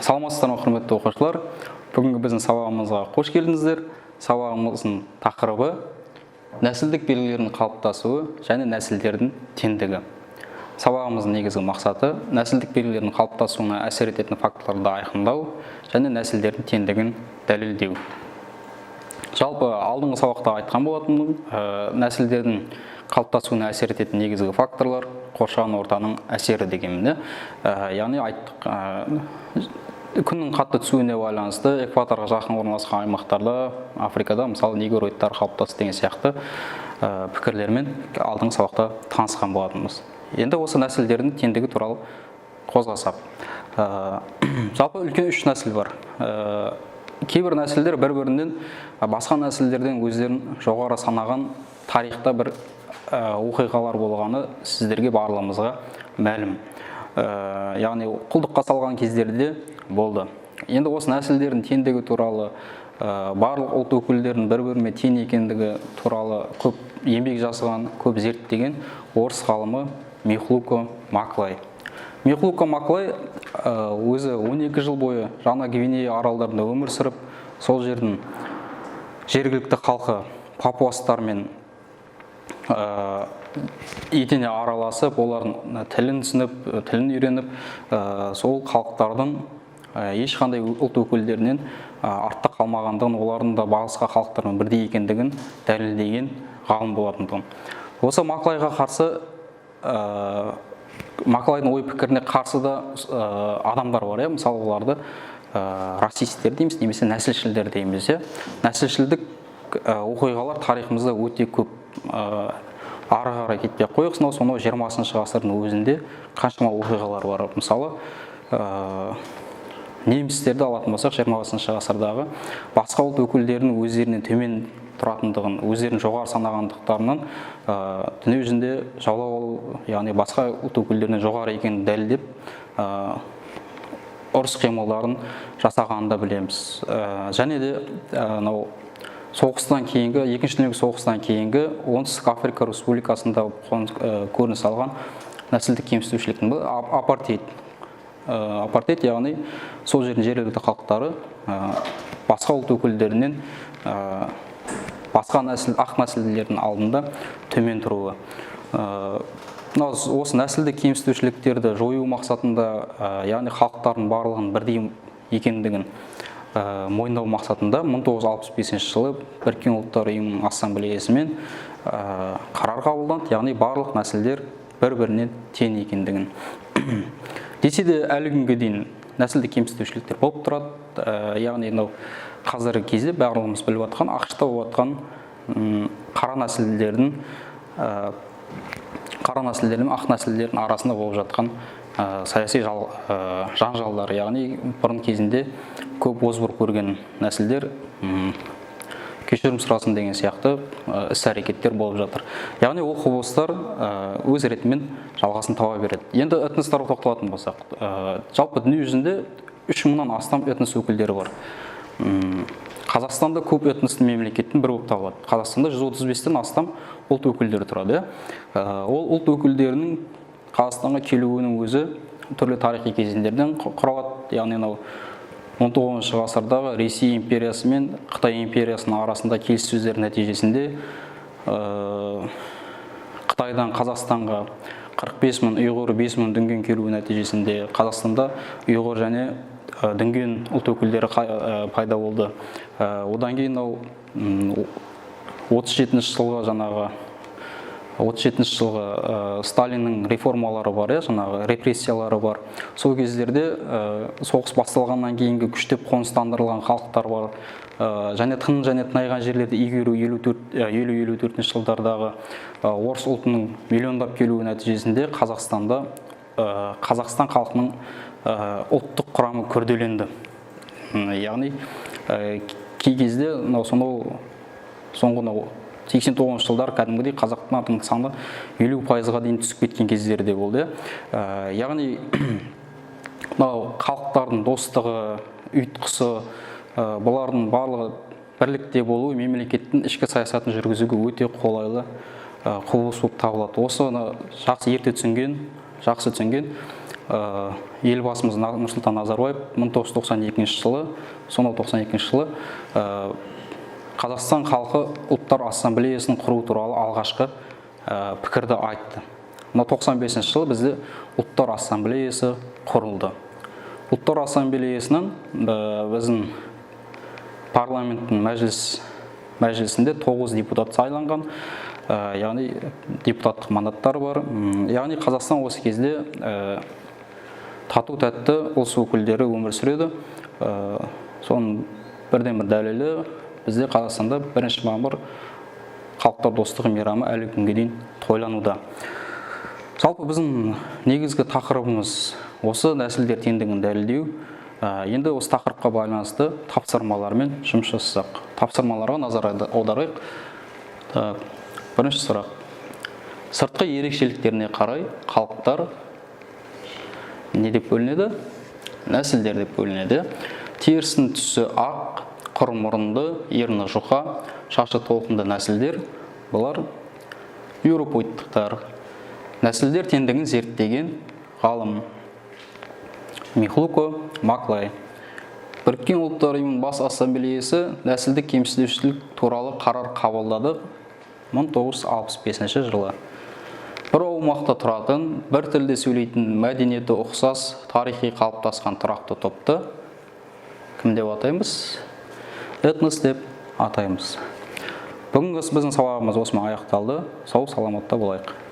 Саламатсыздар ма, құрметті оқушылар. Бүгінгі біздің сабағымызға қош келдіңіздер. Сабағымыздың тақырыбы нәсілдік белгілердің қалыптасуы және нәсілдердің теңдігі. Сабағымыздың негізгі мақсаты нәсілдік белгілердің қалыптасуына әсер ететін факторларды айқындау және нәсілдердің теңдігін дәлелдеу. Жалпы алдыңғы сабақта айтқан болатынмын, нәсілдердің қалыптасуына әсер ететін негізгі факторлар қоршаған ортаның әсері дегенмін. Яғни айттық, күннің қатты түсуіне байланысты экваторға жақын орналасқан аймақтарда, Африкада мысалы негроидтар қалыптасты деген сияқты пікірлермен алдыңғы сабақта танысқан болатынбыз. Енді осы нәсілдердің теңдігі туралы қозғасақ. Жалпы үлкен үш нәсіл бар. Кейбір нәсілдер бір-бірінен басқа нәсілдерден өздерін жоғары санаған тарихта бір оқиғалар болғаны сіздерге барлығымызға мәлім. Яғни құлдыққа салған кездерде болды. Енді осы нәсілдердің теңдігі туралы, барлық ұлт өкілдерінің бір-біріне тең екендігі туралы көп еңбек жазған, көп зерттеген орыс ғалымы Михлуко Маклай. Михлуко Маклай өзі 12 жыл бойы Жаңа Гвинея аралдарында өмір сүріп, сол жердің жергілікті халқы папуастармен етене араласып, олардың тілін түсініп, тілін үйреніп, сол халықтардың ешқандай ұлт өкілдерінен артта қалмағандығын, олардың да басқа халықтармен бірдей екендігін дәлелдеген ғалым болатын. Осы Маклайға қарсы, Маклайдың ой пікіріне қарсы да адамдар бар, мысалы оларды расисттер дейміз, немесе нәсілшілдер дейміз. Нәсілшілдік оқиғалар тарихымызда өте көп. Ары қарай кетпей қойық, сонау 20-шы ғасырдың өзінде қаншама оқиғалар бар. Мысалы, немістерді алатын болсақ, 20-шы ғасырдағы басқа ұлт өкілдерінің өздерінен төмен тұратындығын, өздерін жоғары санағандықтарынан дүние жүзінде жаулап алу, яғни басқа ұлт өкілдерінен жоғары екенін дәлелдеп, ұрыс қимылдарын жасағанын да білеміз. Және де соғыстан кейінгі, екінші дүниежүзілік соғыстан кейінгі Оңтүстік Африка Республикасында көрініс алған нәсілдік кемсітушіліктің апартейд. Апартейд, яғни сол жердің жергілікті халықтары басқа ұлт өкілдерінен басқа ақ нәсілдердің алдында төмен тұруы. Осы нәсілдік кемсітушіліктерді жою мақсатында, яғни халықтардың барлығын бірдей екендігін мойындау мақсатында 1965 жылы Біріккен ұлттар ұйымының ассамблеясымен қарар қабылданды, яғни барлық нәсілдер бір-бірінен тең екендігін. Десе де әлі күнге дейін нәсілдік кемсітушіліктер болып тұрады. Яғни қазіргі кезде барлығымыз біліп жатқан, ақш-та болып жатқан қара нәсілдер мен ақ нәсілдердің арасында болып жатқан саяси жанжалдар, яғни бұрын кезінде көп озбыр көрген нәсілдер кешірім сұрасын деген сияқты іс-әрекеттер болып жатыр. Яғни ол құбылыстар өз ретімен жалғасын таба береді. Енді этностарға тоқталатын болсақ, жалпы дүние жүзінде 3000-нан астам этнос өкілдері бар. Қазақстанда көп этностың мемлекеттің бірі болып табылады. Қазақстанда 135-тен астам ұлт өкілдері тұрады. Ол ұлт өкілдерінің Қазақстанға келуінің өзі түрлі тарихи кезеңдерден құралады. Яғни 19-шы ғасырдағы Ресей империясы мен Қытай империясының арасында келіссөздер нәтижесінде Қытайдан Қазақстанға 45 мың ұйғыр, 5 мың дүнген келуі нәтижесінде Қазақстанда ұйғыр және дүнген ұлт өкілдері пайда болды. Одан кейін 37-ші жылғы Сталиннің реформалары бар, жаңағы репрессиялары бар. Сол кездерде соғыс басталғаннан кейінгі күштеп қоныстандырылған халықтар бар. Және тыңайған жерлерді игеру 50-54 жылдардағы орыс ұлтының миллиондап келуі нәтижесінде Қазақстанда Қазақстан халқының ұлттық құрамы күрделенді. Яғни кей кезде соңғы 89 жылдар кәдімгідей қазақтардың саны 50%-ға дейін түсіп кеткен кездерде болды. Яғни халықтардың достығы, ұйытқысы, бұлардың барлығы бірлікте болуы мемлекеттің ішкі саясатын жүргізуге өте қолайлы құбылыс болып табылады. Осыны жақсы ерте түсінген елбасымыз Нұрсұлтан Назарбаев 1992 жылы, сонау 92 жылы Қазақстан халқы ұлттар ассамблеясын құру туралы алғашқы пікірді айтты. 95 жылы бізде ұлттар ассамблеясы құрылды. Ұлттар ассамблеясының біздің парламенттің мәжілісінде 9 депутат сайланған, яғни депутаттық мандаттар бар. Яғни Қазақстан осы кезде тату тәтті ұлыс өкілдері өмір сүреді. Соның бірден бір дәлелі бізде Қазақстанда 1 мамыр халықтар достығы мейрамы әлі күнге дейін тойлануда. Жалпы біздің негізгі тақырыбымыз осы нәсілдер теңдігін дәлелдеу. Енді осы тақырыпқа байланысты тапсырмалармен жұмыс жасасақ. Тапсырмаларға назар аударайық. Бірінші сұрақ. Сыртқы ерекшеліктеріне қарай халықтар не деп бөлінеді? Нәсілдер деп бөлінеді. Терісінің түсі ақ, құр мұрынды, ерні жұқа, шашы толқынды нәсілдер. Бұлар еуропоидтықтар. Нәсілдер теңдігін зерттеген ғалым Михлуко Маклай. Біріккен ұлттар ұйымының бас ассамблеясы нәсілдік кемсітушілік туралы қарар қабылдады 1965 жылы. Бір аумақта тұратын, бір тілде сөйлейтін, мәдениеті ұқсас, тарихи қалыптасқан тұрақты топты кім деп атаймыз? Этнос деп атаймыз. Бүгінгі біздің сабағымыз осымен аяқталды. Сау саламатта болайық.